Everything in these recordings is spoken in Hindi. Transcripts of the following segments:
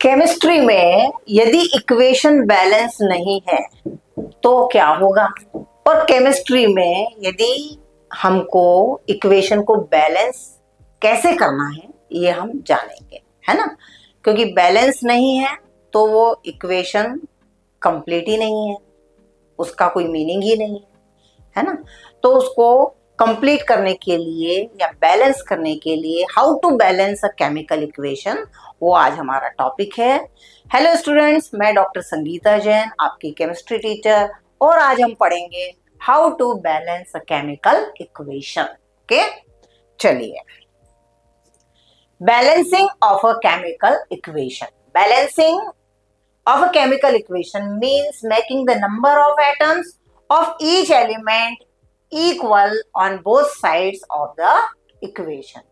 केमिस्ट्री में यदि इक्वेशन बैलेंस नहीं है तो क्या होगा, और केमिस्ट्री में यदि हमको इक्वेशन को बैलेंस कैसे करना है ये हम जानेंगे, है ना। क्योंकि बैलेंस नहीं है तो वो इक्वेशन कंप्लीट ही नहीं है, उसका कोई मीनिंग ही नहीं है ना। तो उसको कंप्लीट करने के लिए या बैलेंस करने के लिए how to balance a chemical equation, वो आज हमारा टॉपिक है। हेलो स्टूडेंट्स, मैं डॉक्टर संगीता जैन, आपकी केमिस्ट्री टीचर, और आज हम पढ़ेंगे how to balance a chemical equation. Okay, चलिए। Balancing of a chemical equation. Balancing of a chemical equation means making the number of atoms of each element equal on both sides of the equation.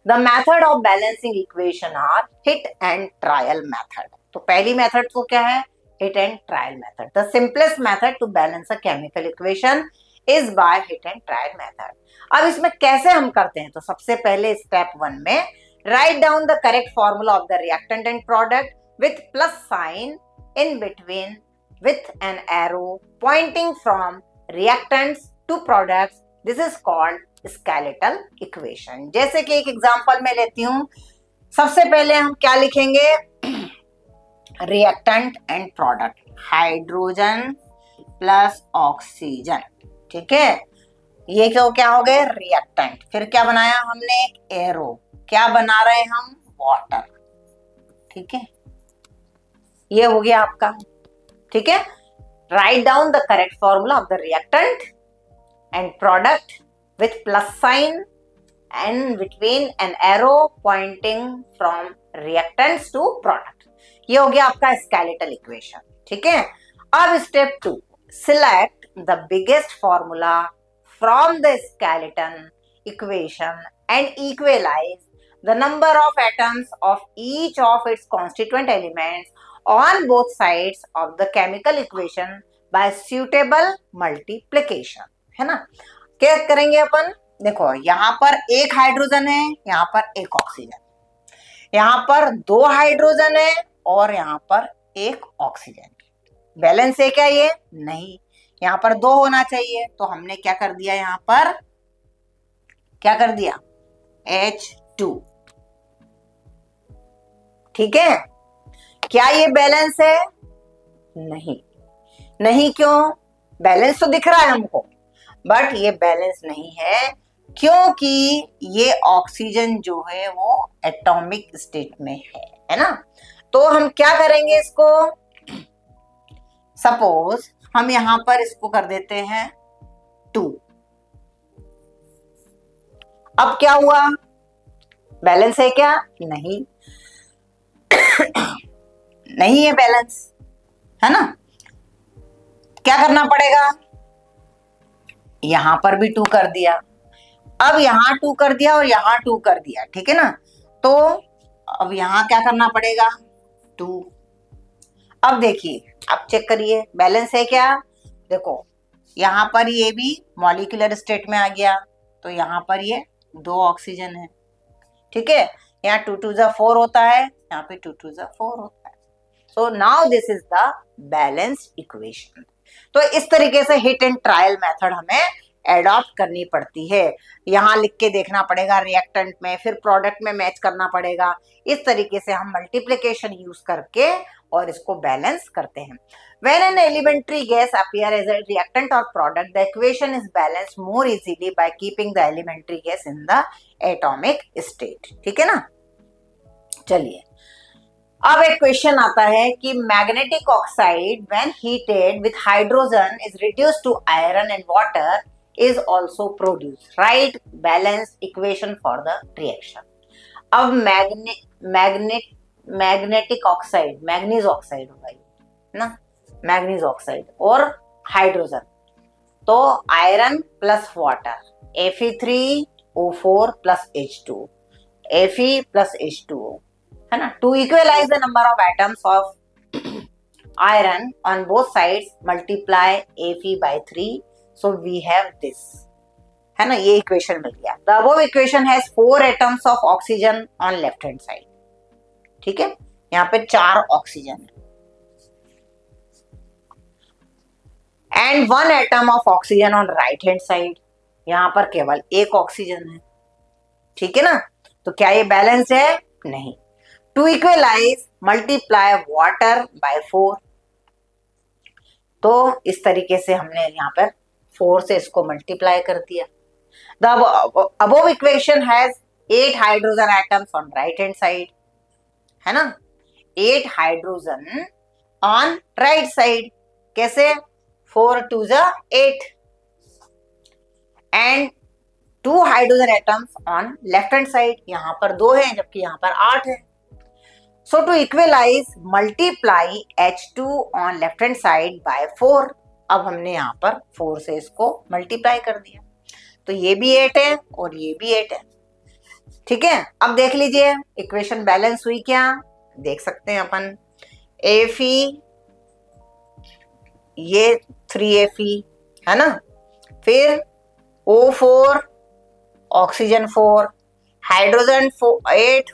The method of balancing equation are hit and trial method. तो पहली मेथड तो क्या है? hit and trial method. The simplest method to balance a chemical equation is by hit and trial method. अब इसमें कैसे हम करते हैं? तो सबसे पहले स्टेप 1 में write down the correct formula of the reactant and product with plus sign in between with an arrow pointing from reactants to products. This is called skeletal equation. जैसे कि एक एग्जांपल मैं लेती हूं, सबसे पहले हम क्या लिखेंगे? Reactant and product, hydrogen plus oxygen, ठीक है। ये क्या हो गए? रिएक्टेंट। फिर क्या बनाया हमने? एक एरो। क्या बना रहे हैं हम? वाटर, ठीक है। ये हो गया आपका, ठीक है। Write down the correct formula of the reactant and product with plus sign and between an arrow pointing from reactants to product. ये हो गया आपका स्केलेटल इक्वेशन, ठीक है। अब step 2, select the biggest formula from the skeleton equation and equalise the number of atoms of each of its constituent elements on both sides of the chemical equation by suitable multiplication, है ना। क्या करेंगे अपन? देखो, यहाँ पर एक हाइड्रोजन है, यहाँ पर एक ऑक्सीजन, यहाँ पर 2 हाइड्रोजन है और यहाँ पर एक ऑक्सीजन। बैलेंस है क्या ये? नहीं, यहाँ पर 2 होना चाहिए, तो हमने क्या कर दिया? यहाँ पर क्या कर दिया? H2, ठीक है। क्या ये बैलेंस है? नहीं। नहीं क्यों? बैलेंस तो दिख रहा है हमको, बट ये बैलेंस नहीं है क्योंकि ये ऑक्सीजन जो है वो एटॉमिक स्टेट में है ना। तो हम क्या करेंगे इसको? सपोज हम यहां पर इसको कर देते हैं 2। अब क्या हुआ? बैलेंस है क्या? नहीं, नहीं है बैलेंस, है ना। क्या करना पड़ेगा? यहां पर भी 2 कर दिया, अब यहां 2 कर दिया और यहां 2 कर दिया, ठीक है ना। तो अब यहां क्या करना पड़ेगा? 2। अब देखिए, अब चेक करिए बैलेंस है क्या। देखो, यहां पर ये भी मॉलिक्यूलर स्टेट में आ गया, तो यहां पर ये 2 ऑक्सीजन है, ठीक है। यहाँ 2 2 4 होता है, यहाँ पे 2 2 4 होता है। So now this is the balanced equation. तो इस तरीके से हिट एंड ट्रायल मेथड हमें एडॉप्ट करनी पड़ती है। यहाँ लिख के देखना पड़ेगा रिएक्टेंट में, फिर प्रोडक्ट में मैच करना पड़ेगा। इस तरीके से हम मल्टीप्लिकेशन यूज करके और इसको बैलेंस करते हैं। When an elementary gas appear as a reactant or product, the equation is balanced more easily by keeping the elementary gas in the atomic state, ठीक है ना। चलिए, अब एक क्वेश्चन आता है कि magnetic oxide when heated with hydrogen is reduced to iron and water is also produced. Write balanced equation for the reaction. अब मैग्नेटिक ऑक्साइड, मैग्नीज ऑक्साइड होगा ये ना, मैग्नीज ऑक्साइड और हाइड्रोजन, तो iron plus water, Fe3O4 plus H2, Fe plus H2O, है ना। To equalise the number of atoms of iron on both sides multiply Fe by 3, so we have this, है ना। ये इक्वेशन मिल गया। The above equation has 4 atoms of oxygen on left hand side, ठीक है। यहाँ पे 4 ऑक्सीजन है and 1 atom of oxygen on right hand side, यहाँ पर केवल 1 ऑक्सीजन है, ठीक है ना। तो क्या ये बैलेंस है? नहीं। To equalise multiply water by 4, तो इस तरीके से हमने यहाँ पर 4 से इसको मल्टीप्लाई कर दिया। The above equation has 8 hydrogen atoms on right hand side, है ना, 8 हाइड्रोजन ऑन राइट साइड। कैसे? 4 2 जा 8 and 2 hydrogen atoms on left hand side, यहां पर 2 हैं जबकि यहां पर 8 है। So to equalise multiply H2 on left hand side by 4, अब हमने यहां पर 4 से इसको मल्टीप्लाई कर दिया, तो ये भी 8 है और ये भी 8 है, ठीक है। अब देख लीजिए इक्वेशन बैलेंस हुई क्या, देख सकते हैं अपन। Fe, ये 3Fe है ना, फिर O4 ऑक्सीजन 4, हाइड्रोजन 8,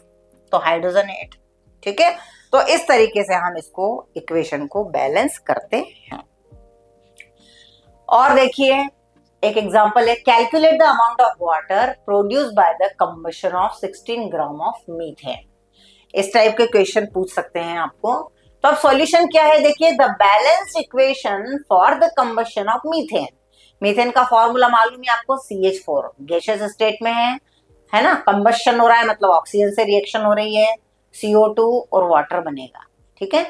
तो हाइड्रोजन 8, ठीक है। तो इस तरीके से हम इसको इक्वेशन को बैलेंस करते हैं। और देखिए एक एग्जांपल है, calculate the amount of water produce by the combustion of 16 gram of methane. इस टाइप के क्वेश्चन पूछ सकते हैं आपको। तो अब सॉल्यूशन क्या है, देखिए, the balance equation for the combustion of methane. Methane का फॉर्मूला मालूम है आपको, CH4 गैसियस स्टेट में है ना, कंबशन हो रहा है मतलब ऑक्सीजन से रिएक्शन हो रही है, CO2 और वाटर बनेगा, ठीक है।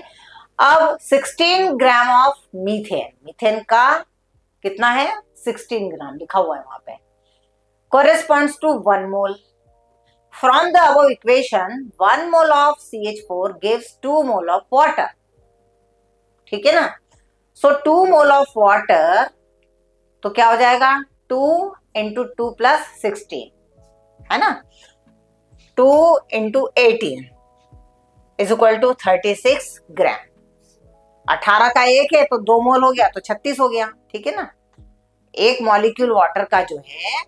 अब 16 ग्राम ऑफ मीथेन, मीथेन का कितना है, 16 ग्राम लिखा हुआ है वहां पे, corresponds to 1 mole. From the above equation 1 mole of CH4 gives 2 mole of water, ठीक है ना। So 2 mole of water, तो क्या हो जाएगा, 2 into 2 plus 16, है ना, 2 into 18 is equal to 36 ग्राम। 18 का 1 है तो 2 मोल हो गया तो 36 हो गया, ठीक है ना। एक मॉलिक्यूल वाटर का जो है,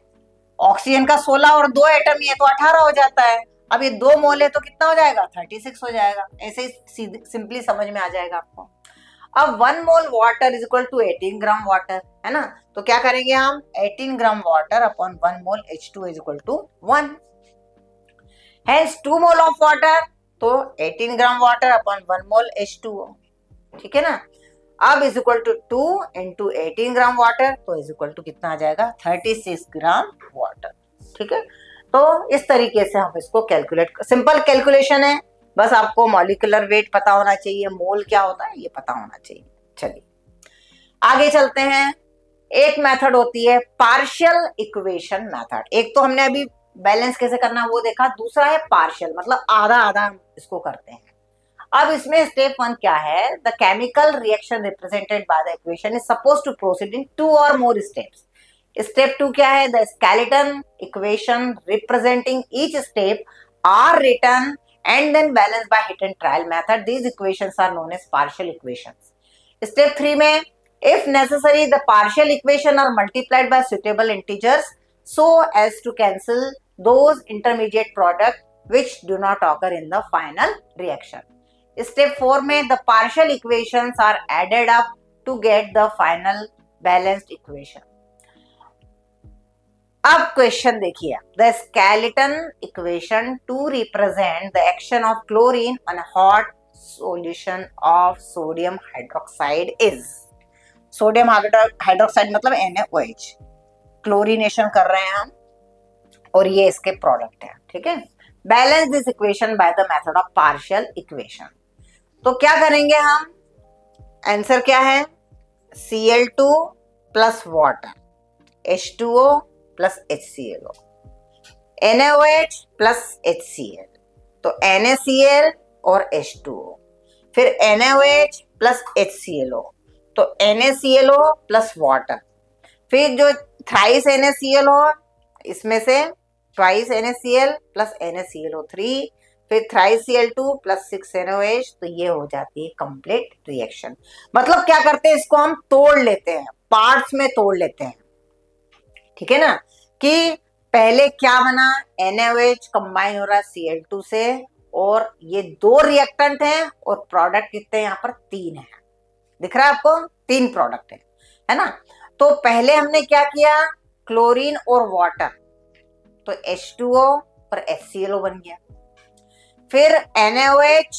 ऑक्सीजन का 16 और 2 एटम ही है तो 18 हो जाता है। अब ये 2 मोल है तो कितना हो जाएगा, 36 हो जाएगा। ऐसे ही सिंपली समझ में आ जाएगा आपको। अब 1 mole water is equal to 18 gram water, है ना। तो क्या करेंगे हम, 18 gram water upon 1 mole H2 is equal to 1। Hence 2 mole of water, तो 18 ग्राम वाटर अपॉन 1 मोल H2O, ठीक है ना। अब is equal to 2 into 18 gram water, तो इज इक्वल टू कितना आ जाएगा, 36 ग्राम वाटर, ठीक है। तो इस तरीके से हम इसको कैलकुलेट, सिंपल कैलकुलेशन है, बस आपको मॉलिक्यूलर वेट पता होना चाहिए, मोल क्या होता है ये पता होना चाहिए। चलिए आगे चलते हैं। एक मेथड होती है पार्शियल इक्वेशन मेथड। एक तो हमने अभी बैलेंस कैसे करना वो देखा, दूसरा है पार्शियल, मतलब आधा आधा इसको करते हैं। अब इसमें स्टेप 1 क्या है, the chemical reaction represented by the equation is suppose to proceed in 2 और मोर स्टेप्स। स्टेप 2 क्या है, the skeleton equation representing each step are written and then balanced by hit and trial method. These equations are known as partial equations. Step 3 में, if necessary, the partial equation are multiplied by suitable integers so as to cancel those intermediate product which do not occur in the final reaction. Step 4 में, the partial equations are added up to get the final balanced equation. अब क्वेश्चन देखिए, the skeleton equation two represent the action of chlorine on hot solution of sodium hydroxide is, sodium hydroxide मतलब NaOH, क्लोरीनेशन कर रहे हैं हम और ये इसके प्रोडक्ट है, ठीक है। Balance this equation by the method of partial equation. तो क्या करेंगे हम, आंसर क्या है, Cl2 plus water H2O plus HClO, NaOH plus HCl, तो NaCl और H2O, फिर NaOH प्लस HClO, तो NaClO प्लस वाटर, फिर जो थ्राइस NaClO इसमें से ट्वाइस NaCl प्लस NaClO3, फिर थ्राइस Cl2 प्लस 6 NaOH, तो ये हो जाती है कंप्लीट रिएक्शन। मतलब क्या करते हैं, इसको हम तोड़ लेते हैं, पार्ट्स में तोड़ लेते हैं, ठीक है ना, कि पहले क्या बना, NaOH कंबाइन हो रहा है Cl2 से और ये 2 रिएक्टेंट हैं और प्रोडक्ट कितने यहाँ पर 3 है। दिख रहा है आपको, 3 प्रोडक्ट है ना। तो पहले हमने क्या किया, क्लोरीन और वाटर, तो H2O और HClO बन गया। फिर NaOH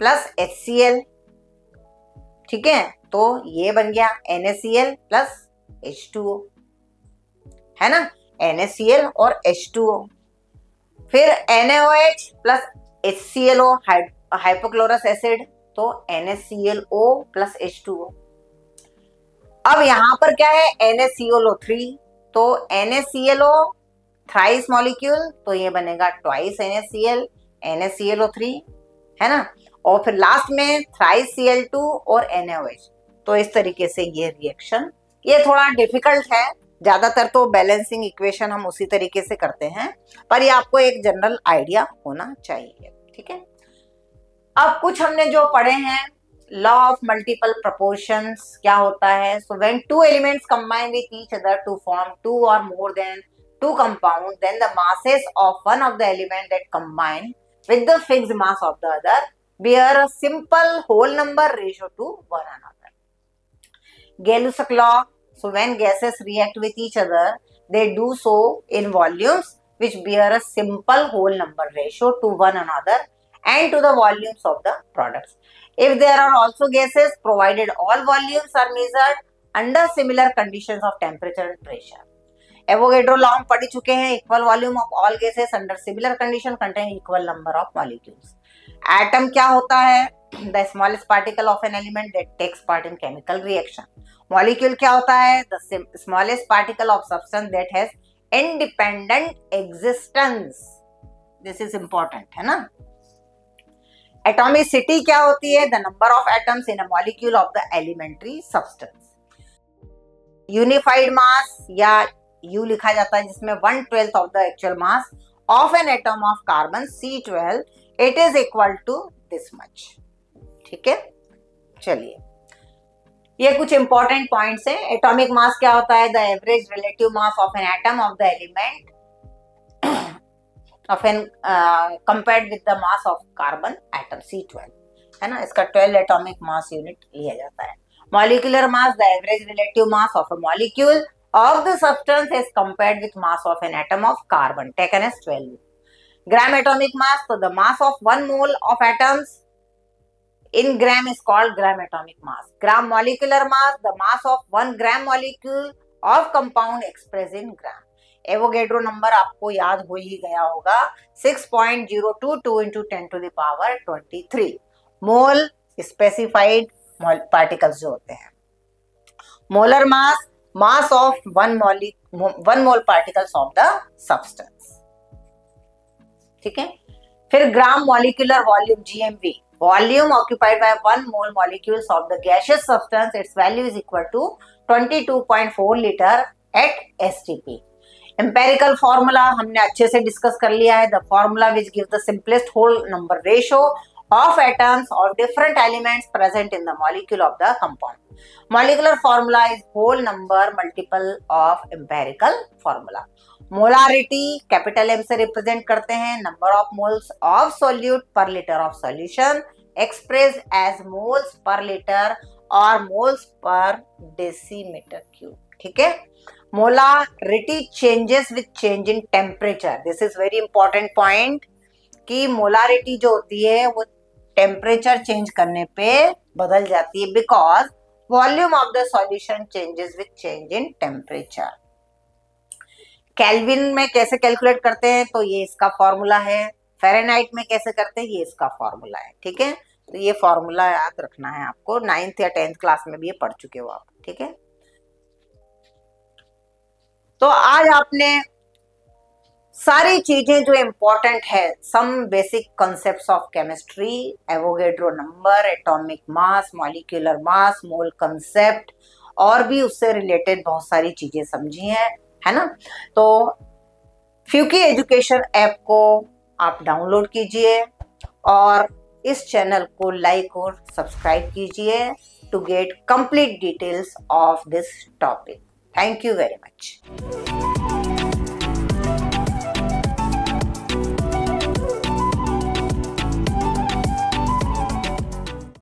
प्लस HCl, ठीक है, तो ये बन गया NaCl प्लस H2O, है ना, NaCl और H2O। फिर NaOH plus HClO hypochlorous acid, तो NaClO प्लस H2O। अब यहां पर क्या है, NaClO3, तो NaClO थ्राइस मॉलिक्यूल, तो ये बनेगा ट्वाइस NaCl, NaClO3, है ना। और फिर लास्ट में थ्राइस Cl2 और NaOH। तो इस तरीके से ये रिएक्शन, ये थोड़ा डिफिकल्ट है, ज्यादातर तो बैलेंसिंग इक्वेशन हम उसी तरीके से करते हैं, पर ये आपको एक जनरल आइडिया होना चाहिए, ठीक है। अब कुछ हमने जो पढ़े हैं, लॉ ऑफ मल्टीपल प्रोपोर्शंस क्या होता है। So when 2 elements combine with each other to form 2 or more than 2 compounds, then the masses of one of the element that combine with the fixed mass of the other bear a simple whole number ratio to one another. Gay-Lussac law. So when gases react with each other, they do so in volumes which bear a simple whole number ratio to one another and to the volumes of the products. If there are also gases, provided all volumes are measured under similar conditions of temperature and pressure. Avogadro law हम पढ़ चुके हैं, equal volume of all gases under similar condition contain equal number of molecules. Atom क्या होता है, the smallest particle of an element that takes part in chemical reaction. Molecule क्या होता है, the smallest particle of substance that has independent existence. This is important, है ना। एटॉमिसिटी क्या होती है, the number of atoms in a molecule of the elementary substance. Unified mass या U लिखा जाता है, जिसमें 1/12 of the actual mass of an atom of carbon C12, it is equal to this much, ठीक है। चलिए, ये कुछ इंपॉर्टेंट पॉइंट्स हैं। एटॉमिक मास क्या होता है, the average relative mass of an atom of the element of an compared with the mass of carbon atom C12, है ना। इसका 12 एटॉमिक मास यूनिट लिया जाता है। Molecular mass, the average relative mass of a molecule of the substance is compared with mass of an atom of carbon taken as 12. Gram atomic mass, so the mass of 1 mole of atoms in gram is called gram atomic mass. Gram molecular mass, the mass of 1 gram molecule of compound expressed in gram. Avogadro number आपको याद हो ही गया होगा, 6.022 into 10 to the power 23 mole specified particles जो होते हैं। Molar mass, mass of 1 mole particles of the substance, ठीक है। फिर gram molecular volume GMV, volume occupied by 1 mole molecules of the gaseous substance, its value is equal to 22.4 liter at STP. Empirical formula हमने अच्छे से डिस्कस कर लिया है, the formula which gives the simplest whole number ratio of atoms or different elements present in the molecule of the compound. Molecular formula is whole number multiple of empirical formula. Molarity capital M से represent करते हैं number of moles of solute per liter of solution expressed as moles per liter or moles per decimeter cube, ठीक है। Molarity changes with change in temperature. This is very important point कि molarity जो होती है वो टेम्परेचर चेंज करने पे बदल जाती है, because volume of the solution changes with change in temperature. Kelvin में कैसे कैलकुलेट करते हैं, तो ये इसका फॉर्मूला है। फ़ारेनहाइट में कैसे करते हैं, ये इसका फॉर्मूला है, ठीक है। तो ये फॉर्मूला याद रखना है आपको, 9th या 10th क्लास में भी ये पढ़ चुके हो आप, ठीक है। तो आज आपने सारी चीजें जो इंपॉर्टेंट है, some basic concepts of chemistry, Avogadro number, atomic mass, molecular mass, mole concept और भी उससे रिलेटेड बहुत सारी चीजें समझी हैं, है ना। तो फ्यूकी एजुकेशन ऐप को आप डाउनलोड कीजिए और इस चैनल को लाइक और सब्सक्राइब कीजिए to get complete details of this topic. Thank you very much.